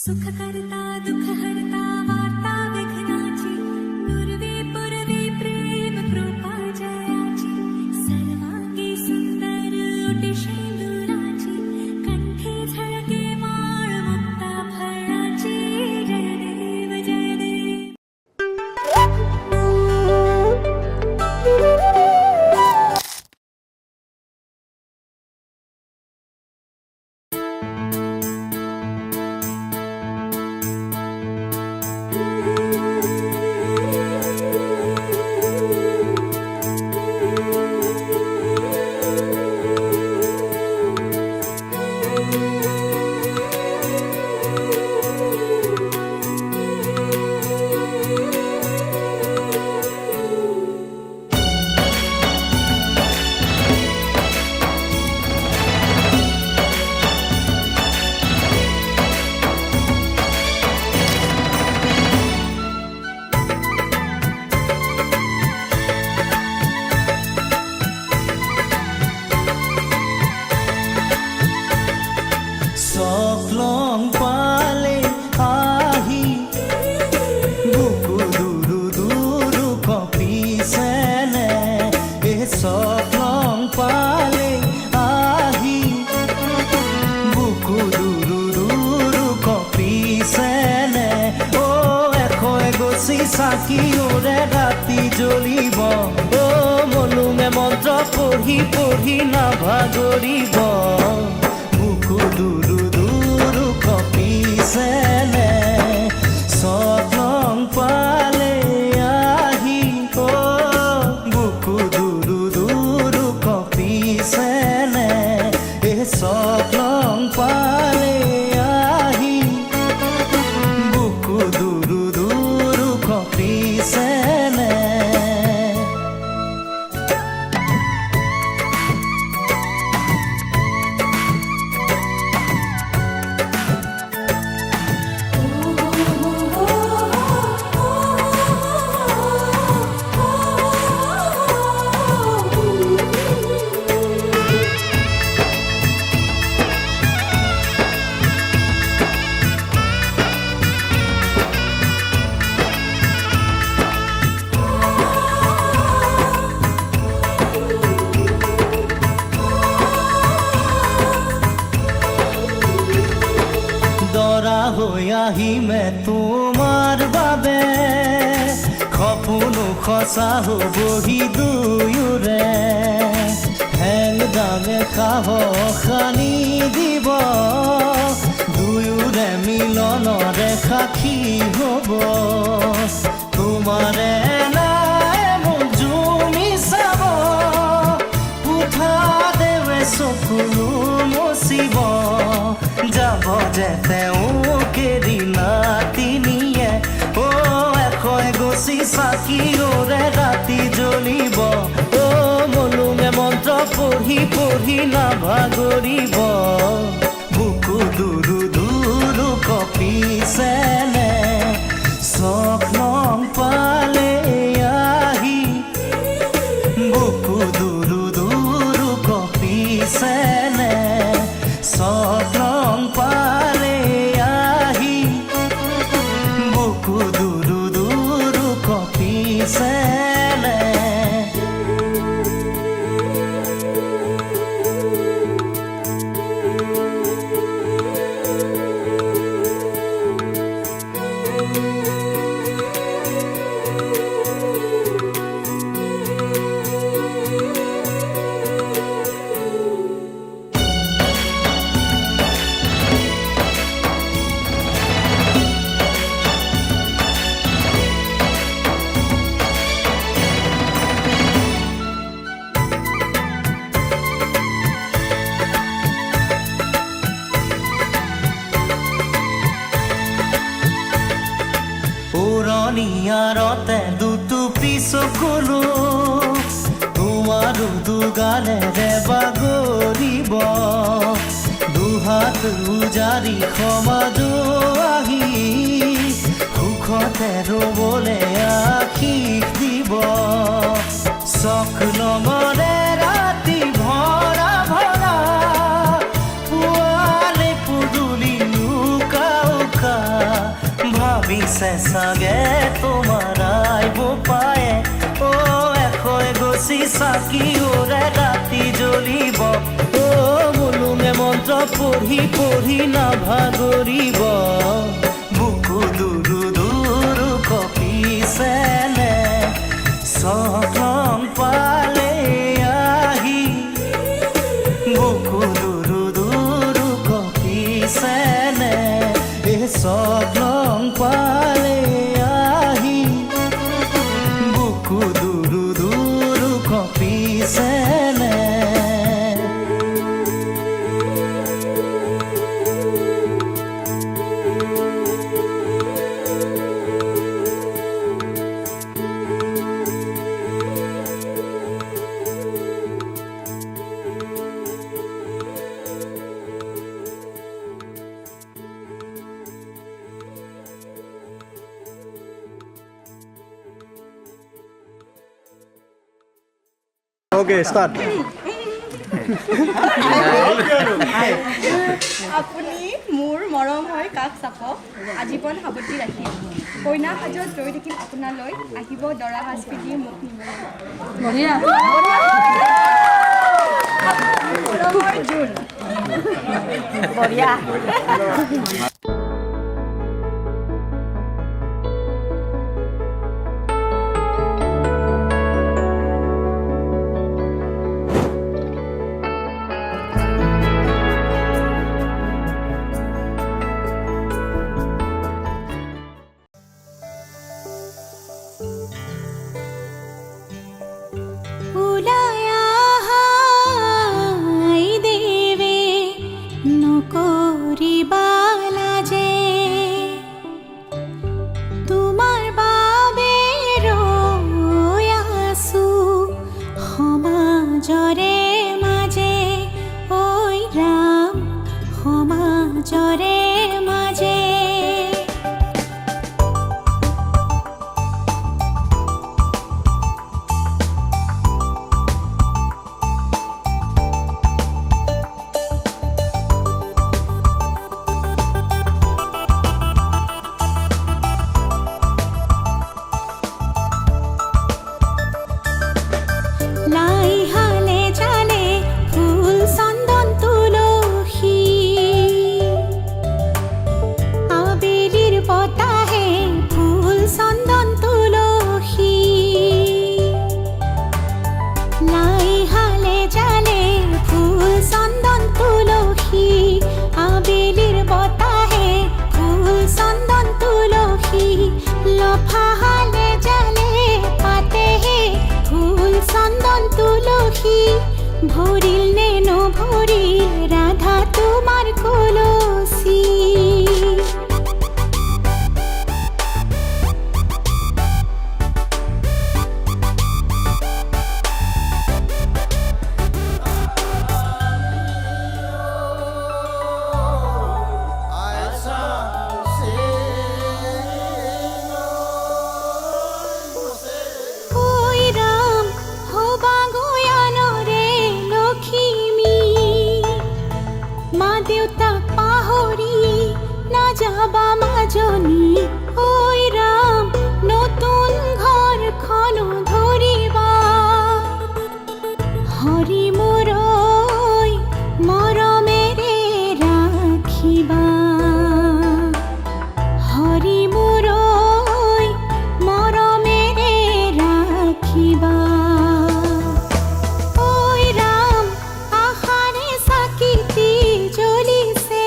सुख करता दुख हरता वार्ता विघ्नाची नुरवी पुरवी प्रेम कृपा जयाची सर्वांगी सुंदर ओटी शेंदुराची कंठी झळके माळ मुक्ता फळाची जय देव जय देव। Soklong pale ahi buku duru duru kopi sene soklong pale ahi buku duru duru kopi sene o ekho egosi saki ore rati jolibo o molume mantra pori pori na bhagoribo buku duru duru kopi sene soklong pale ahi o buku duru duru kopi sene soklong pale ahi buku duru duru kopi sene দৰা হৈ আহিমে তোমাৰ বাবে সপোনো সঁচা হ'বহি দুয়োৰে হেং দামে সাহস আনি দিব দুয়োৰে মিলনৰে সাক্ষী হ'ব তোমাৰে নাই মোক জুমি চাব উঠা দেৱে চকুলো মচিব যাব যে তেওঁকে নাতিনিয়ে অ এশ এগছি চাকি ওৰে ৰাতি জ্বলিব অ মলুমে মন্ত্ৰ পঢ়ি পঢ়ি নাভাগৰিব বুকু দুৰু দুৰু কপি চেনে স্বপ্ন পালে আহি বুকু দুৰু দুৰু কপি চেনে স্বপ্ন পালে আহি বুকু দুৰু দুৰু কপি চেনে পুৰণিয়াৰতে দুটুপি চকুলো তোমাৰো দুগালেৰে বাগৰিব দুহাত উজাৰি সমাজো আহি সুখতে ৰ'বলে আশীষ দিব স্বপ্নৰে ৰাতি ভৰা ভৰা পুৱালে পুদুলি উকা উকা ভাবিছে চাগে তোমাৰ আইব পায়ে অ এশৈ গছি চাকি ওৰে ৰাতি জ্বলিব অ মুলুঙে মন্ত্ৰ পঢ়ি পঢ়ি নাভাগৰিব বুকু দুৰু দুৰু কপিছেনে চকলং পালে আহি বুকু দুৰু দুৰু কপিছেনে চকলং পালে আহি বুকু দুৰু দুৰু কপিছেনে Okay, start. আপুনি মোৰ মৰম হৈ কাষ চাপক আজীৱন সাৱটি ৰাখি কইনা সাজত ৰৈ থাকিম আপোনালৈ আহিব দৰা সাজ পিন্ধি মোক নিবলৈ জোন ভৰিল নে নভৰিল ৰাধা তোমাৰ কলসি যাবা মাজনী ঐ ৰাম নতুন ঘৰখন ধৰিবা হৰি মোৰ মৰমেৰে ৰাখিবা হৰি মোৰ মৰমেৰে ৰাখিবা ঐ ৰাম আশাৰে চাকিটি জ্বলিছে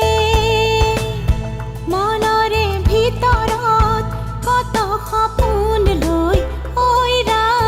মনৰে ভিতৰত কত সপোন লৈ ঐ ৰাম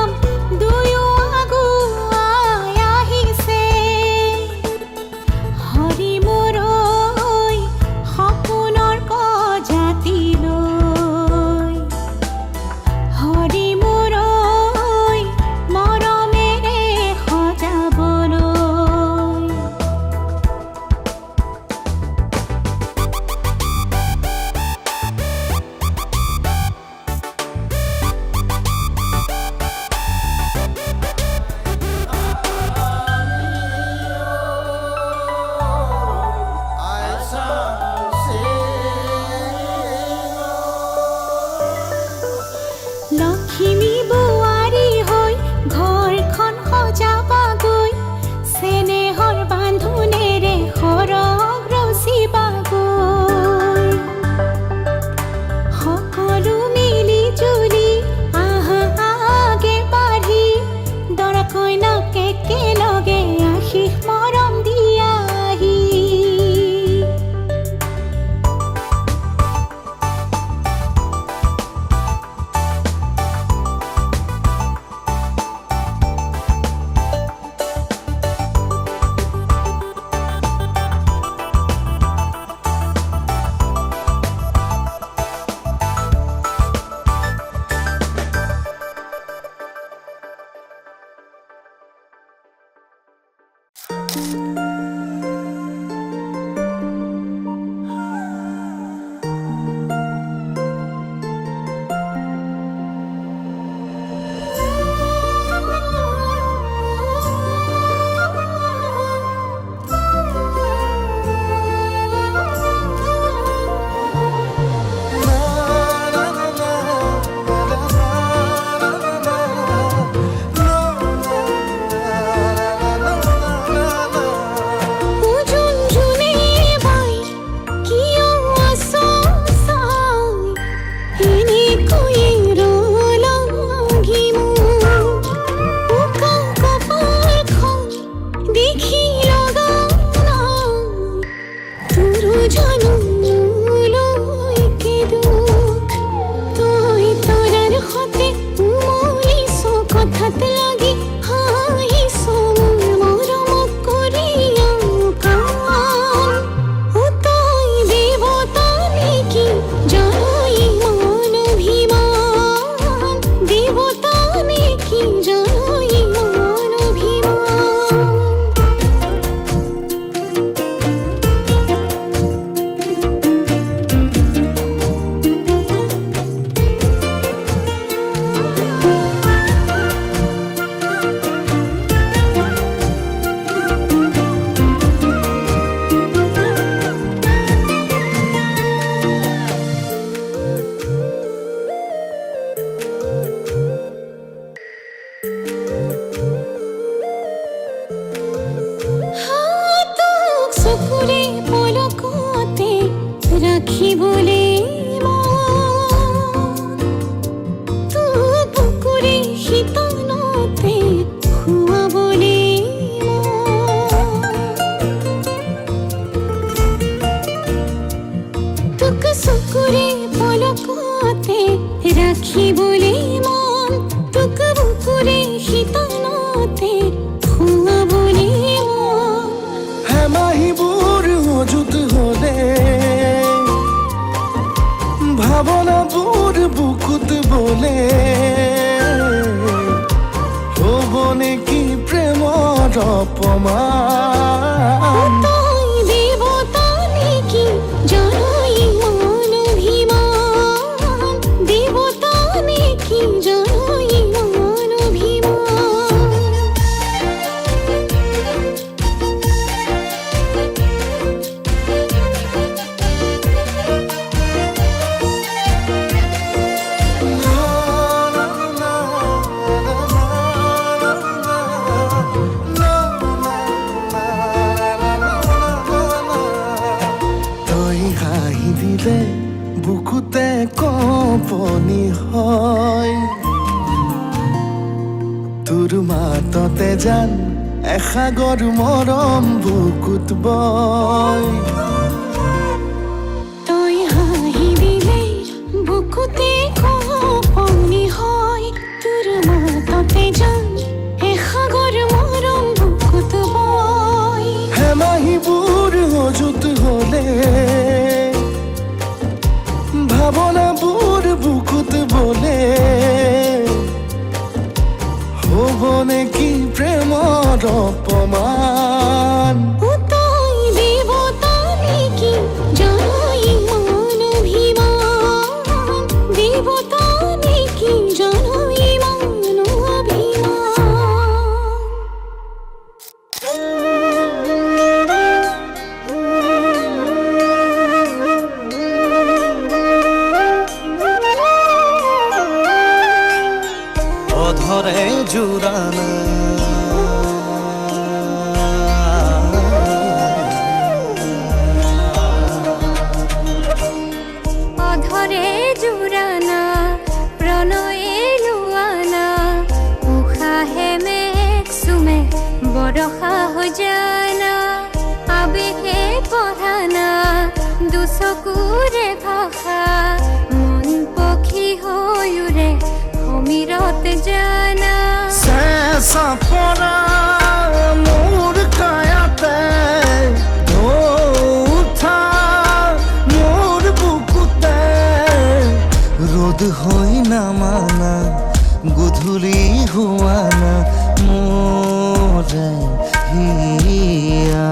তোৰে পলকতে ৰাখিবলৈ মন তোক বুকুৰে শীতলতে শুৱাবলৈ মন হেমাহিবোৰ মজুত হলে ভাৱনাবোৰ বুকুত বলে হ'ব নেকি প্ৰেমৰ অপমান তই দেৱতা নেকি জানই মন অভিমান দেৱতা নেকি জানই মন অভিমান তই হাঁহি দিলে বুকুতে কঁপনি হয় তোৰ মাততে জান এসাগৰ মৰম বুকুত বয় তই হাঁহি দিলে বুকুতে কঁপনি হয় তোৰ মাততে জান এসাগৰ মৰম বুকুত বয় হেমাহিবোৰ মজুত হলে ভাৱনাবোৰ বুকুত বলে হ'ব নেকি প্ৰেমৰ অপমান তই দেৱতা নেকি জানই মন অভিমান দেৱতা নেকি জানই মন অভিমান অধৰে জুড়ানা অধৰে জুড়ানা প্ৰণয়ে লুয়ানা উশাহে মেঘ চুমে বৰষা হৈ জানা আবেগে পঢ়ানা দুচকুৰে ভাষা মন পক্ষী হৈ উৰে সমীৰত জানা চেঁচা পৰা মোৰ কায়াতে উঠা মোৰ বুকুতে রোদ হই নামানা গধূলি হুয়ানা মোরে হিয়া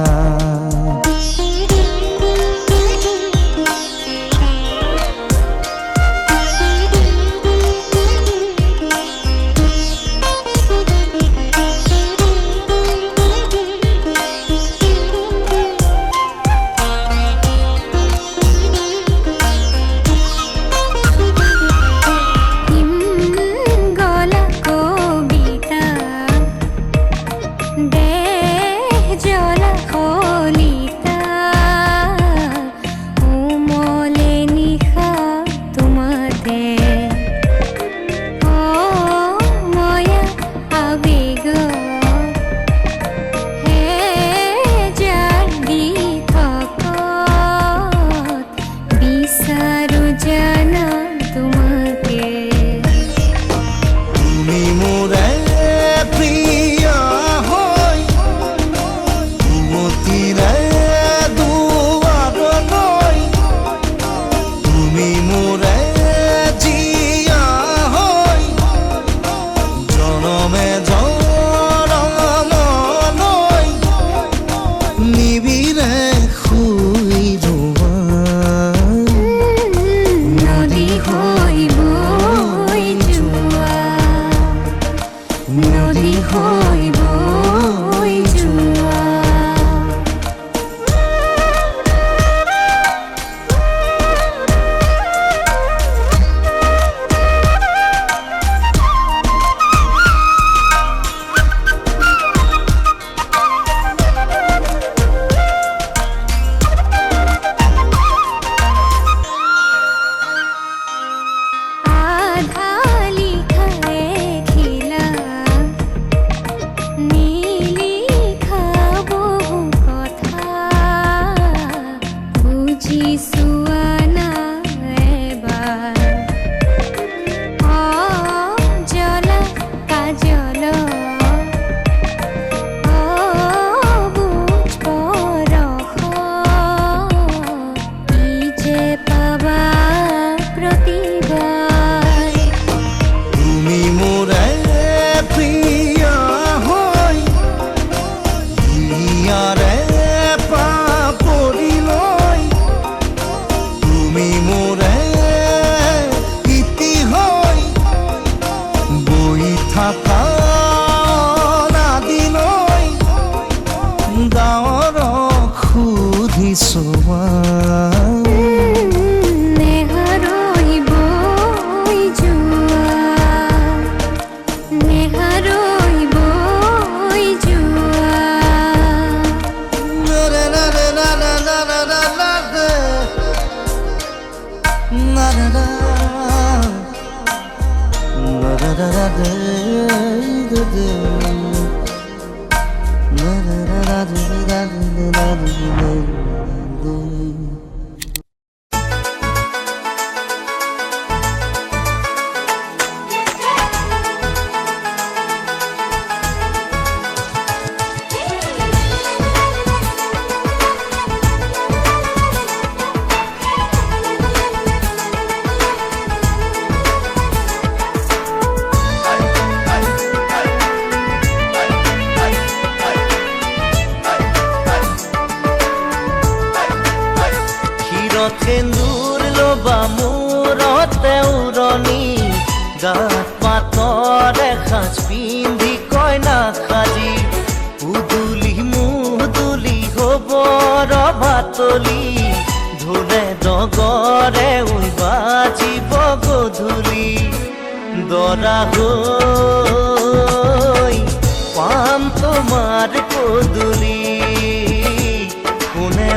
গলা কবিতা দেহ জ্বলা কলিতা উমলে নিশা তোমাতে ময়া আবেগ হে যাৰ দিশকত বিচাৰো জানা তোমাকে তুমি মোৰে প্ৰিয়া হই মতিৰে দুয়াৰলৈ তুমি মোৰে জিয়া হই জনমে জনমলৈ নিবিৰে শুই ৰোৱা নদী হৈ বৈ যোৱা নদী হৈ বৈ যোৱা সেন্দুৰ লবা মূৰতে উৰণি গাত পাতৰে সাজ পিন্ধি কইনা সাজি উদুলি মুদুলি হ'ব ৰভাতলি ঢোলে ডগৰে উই বাজিব গধূলি দৰা হৈ পাম তোমাৰ পদূলি কোনে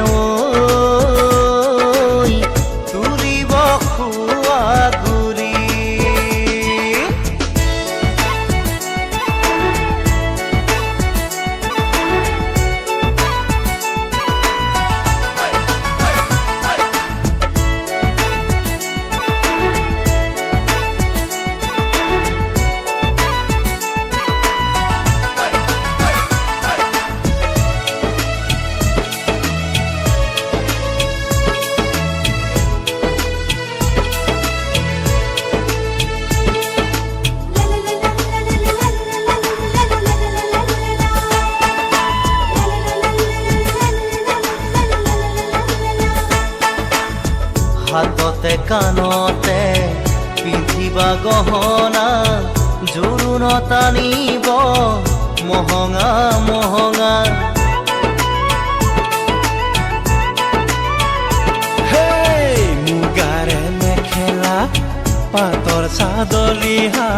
হাততে কাণতে পিন্ধিবা গহনা জোৰোণত আনিব মহঙা মহঙা মুগাৰে মেখেলা পাতৰ চাদৰ ৰিহা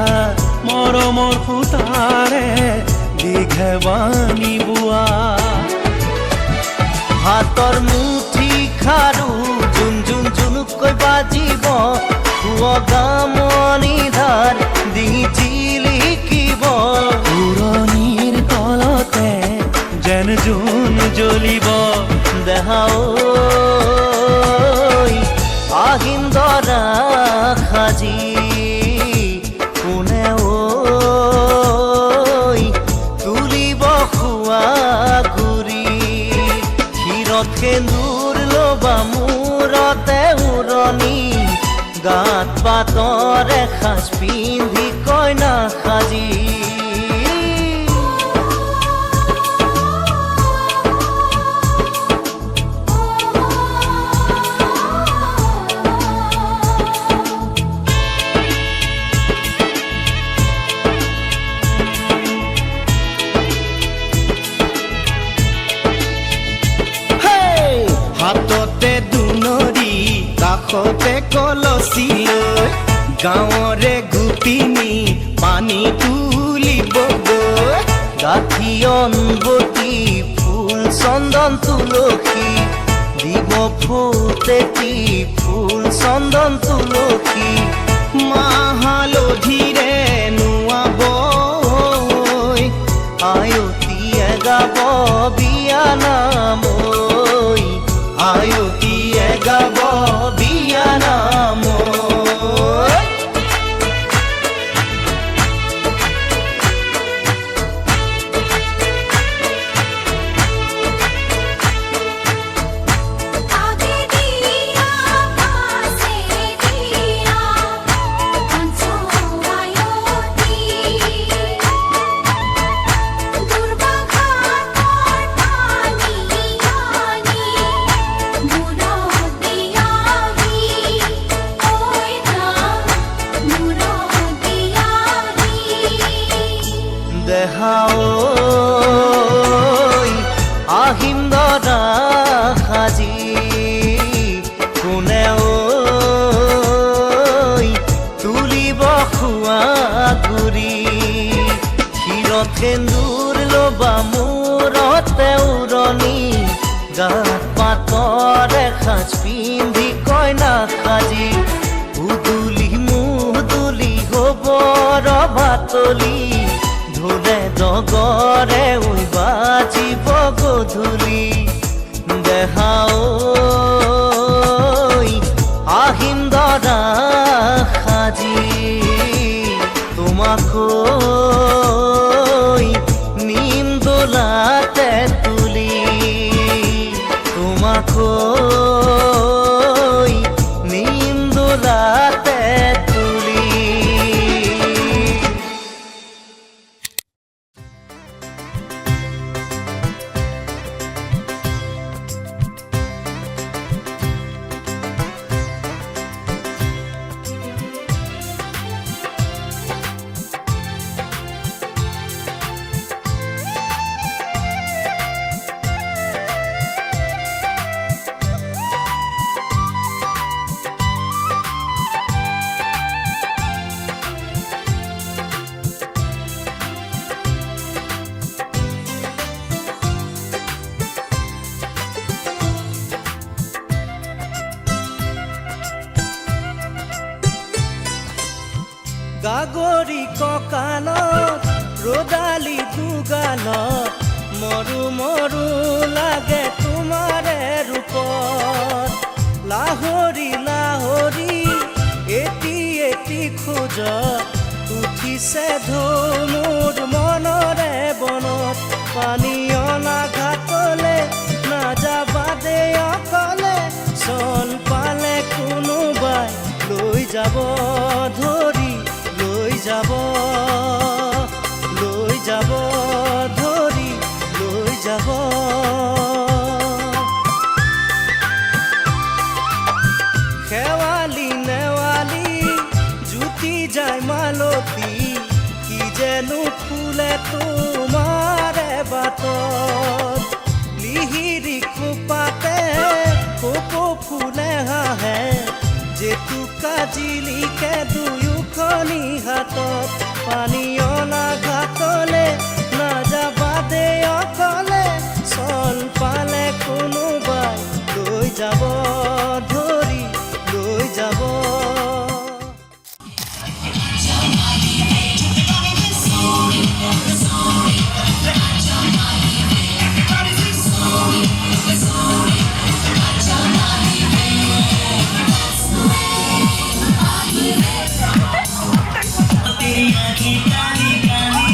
মৰমৰ সূতাৰে দীঘে বানি বোৱা হাতৰ মুঠি খাৰু জুন জুন জুনুকৈ বাজিব গামনি ধাৰ ডিঙি জিলিকিব পুৰণিৰ তলতে যেন জোন জ্বলিব দেহা আহিন দৰা সাজি কোনে তুলিব খোৱা গুৰি ক্ষীৰত সেন্দুৰ লবা মূৰতে উৰণি গাত পাতৰে সাজ পিন্ধি কইনা সাজি হাততে দুনৰি কাষতে কলচি লৈ গাঁৱৰে গোপিনী পানী তুলিবগৈ গাঁঠি অনবতী ফুল চন্দন তুলসী দিব ফুটেতি ফুল চন্দন তুলসী মাহালধিৰে নোৱাব আয়তীয়ে গাব বিয়া নাম আয়তীয়ে গাব বিয়া নাম আগে দিয়া পাশে দিয়া পঞ্চমায়তি দুর্বাঘাতর পানি আনি মুরো দিয়াবি ওই না মুরো দিয়াবি দেহাও আহিম দৰা সাজি কোনে তুলিব খোৱা গুৰি ক্ষীৰত সেন্দুৰ লবা মূৰতে উৰণি গাত পাতৰে সাজ পিন্ধি কইনা সাজি পাতলি ঢোলে ডগৰে ঐ বাজিব গধূলি দেহা ঐ আহিম দৰা সাজি তোমাকৈ নিম দোলাতে তুলি তোমাকৈ নিম দোলাতে তুলি গাগৰি কঁকালত ৰদালি দুগালত মৰু মৰু লাগে তোমাৰে ৰূপত লাহৰি লাহৰি এটি এটি খোজত উঠিছে ঢৌ মোৰ মনৰে বনত পানী অনা ঘাটলে নাযাবা দে অকলে চন পালে কোনোবাই লৈ যাব ধৰি লৈ যাব ধৰি লৈ যাব শেৱালি নেৱালি জুতি যায় মালতী কি যেনো ফুলে তোমাৰে বাটত লিহিৰি খোপাতে কপৌ ফুলে হাঁহে জেতুকা জিলিকে দুয়োখনি হাতত পানী অনা ঘাটলে নাযাবা দে অকলে চন পালে কোনোবাই লৈ যাব ধৰি লৈ যাব तेरी आँखें काली काली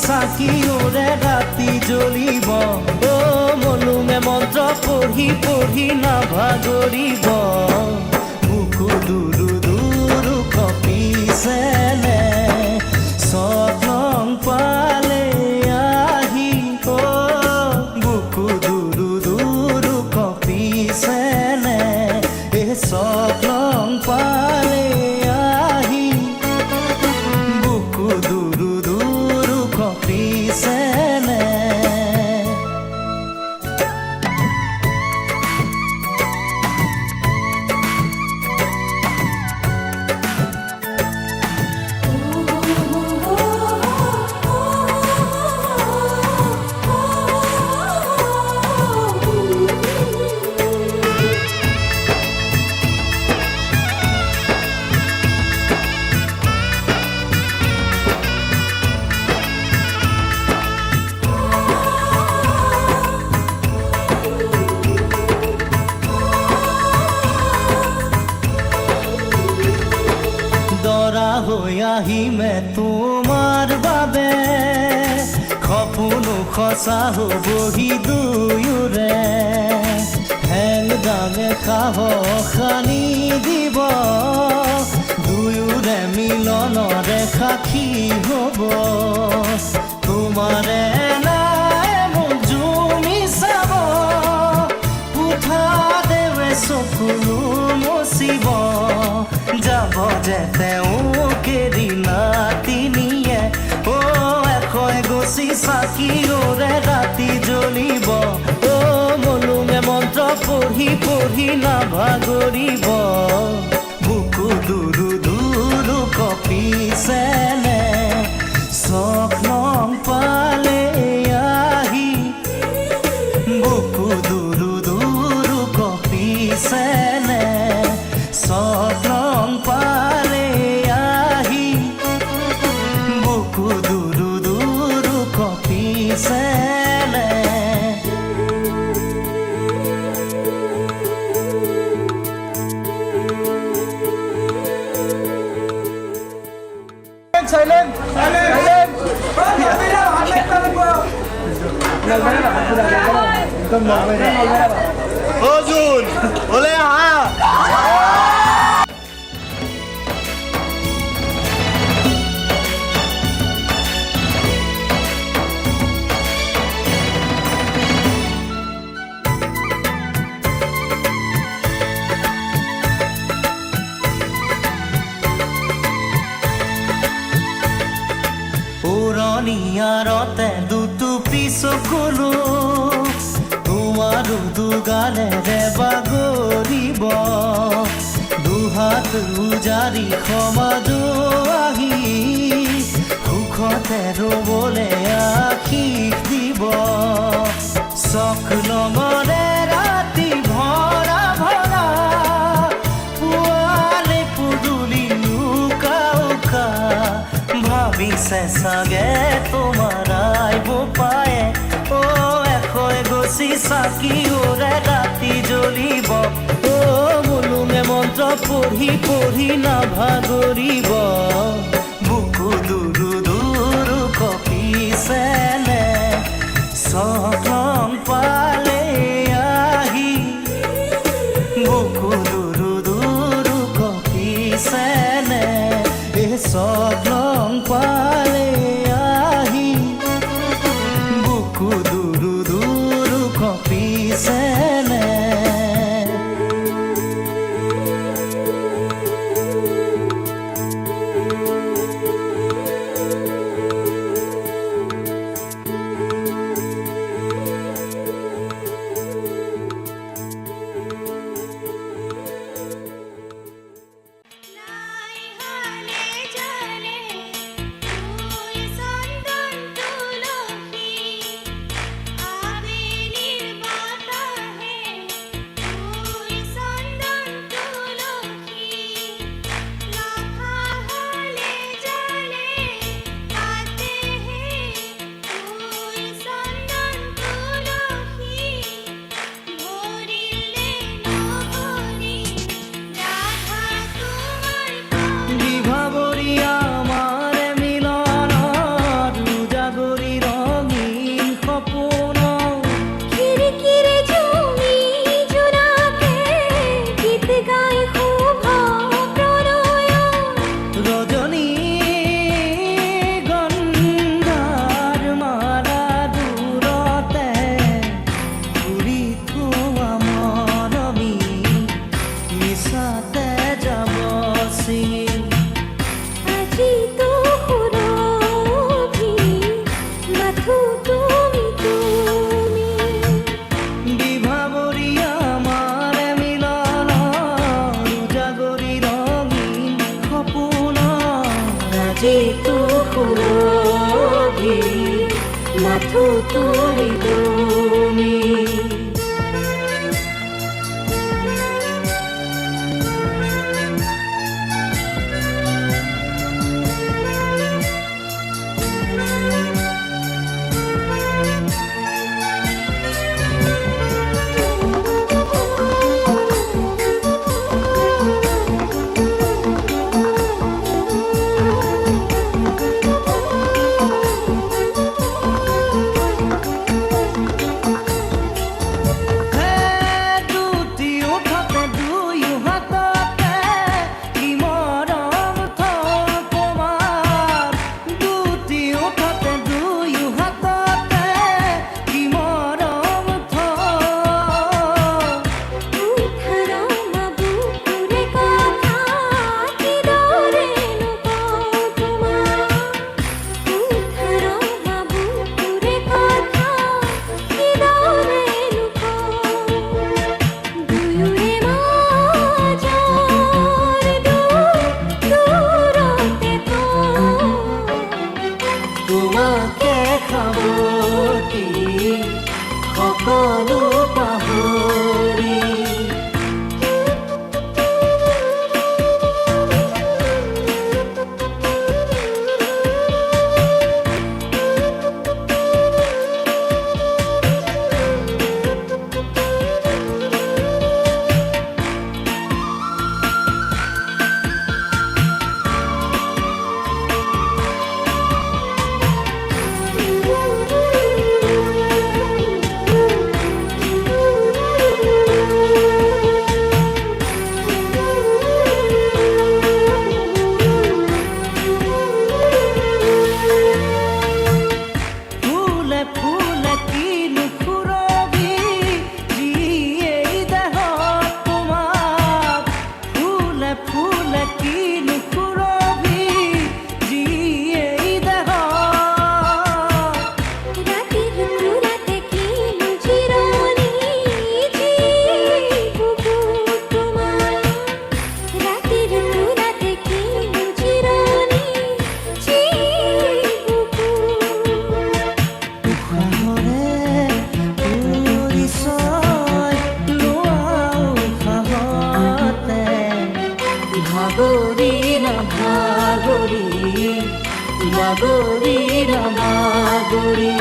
চাকিওৰে ৰাতি জ্বলিব অ মলুঙে মন্ত্ৰ পঢ়ি পঢ়ি নাভাগৰিব বুকু দুৰু দুৰু কপিছেনে স্বপ্ন পালে আহি অ বুকু দুৰু দুৰু কপিছেনে এই স্বপ্ন পালে আহি বুকু দুৰু দুৰু কপিছেনে দৰা হৈ আহিমে তোমাৰ বাবে সপোনো সঁচা হ'বহি দুয়োৰে হেং দামে সাহস আনি দিব দুয়োৰে মিলনৰে সাক্ষী হ'ব তোমাৰে নাই মোক জুমি চাব উঠা দেৱে চকুলো মচিব যাব যে তেওঁ কেৰি নাতিনিয়ে অ এশই গছি চাকিওৰে ৰাতি জ্বলিব অ মলুঙে মন্ত্ৰ পঢ়ি পঢ়ি নাভাগৰিব বুকু দুৰু দুৰু কপিছেনে স্বপ্ন পালে আহি বুকু দুৰু দুৰু কপিছেনে স্বপ্ন পালে আহি বুকু দুৰু দুৰু কপিছেনে Silent! Silent! অজুন ওলে আহা উৰণীয়াৰতে দুটুপি চকুলো তোমাৰো দুগালেৰে বাগৰিব দুহাত উজাৰি সমাজো আহি সুখতে ৰ'বলে আশীষ দিব চকলঙৰে ৰাতি ভৰা ভৰা পুৱালে পদূলি উকা উকা ভাবিছে চাগে তোমাৰ আইব পায়ে অ এশই গছি চাকিওৰে ৰাতি জ্বলিব অ মলুঙে মন্ত্ৰ পঢ়ি পঢ়ি নাভাগৰিব বুকু দুৰু দুৰু কপিছেনে স্বপ্ন পালে আহি বুকু দুৰু দুৰু কপিছেনে এই স্বপ্ন পালে আহি বুকু দুৰু দুৰু কপিছেনে নাই হানে জানে যিটো সুৰভি মাথো তুলি তুমি তোমাকে খাবতি সকলো পাহৰি ভাগৰি নাভাগৰি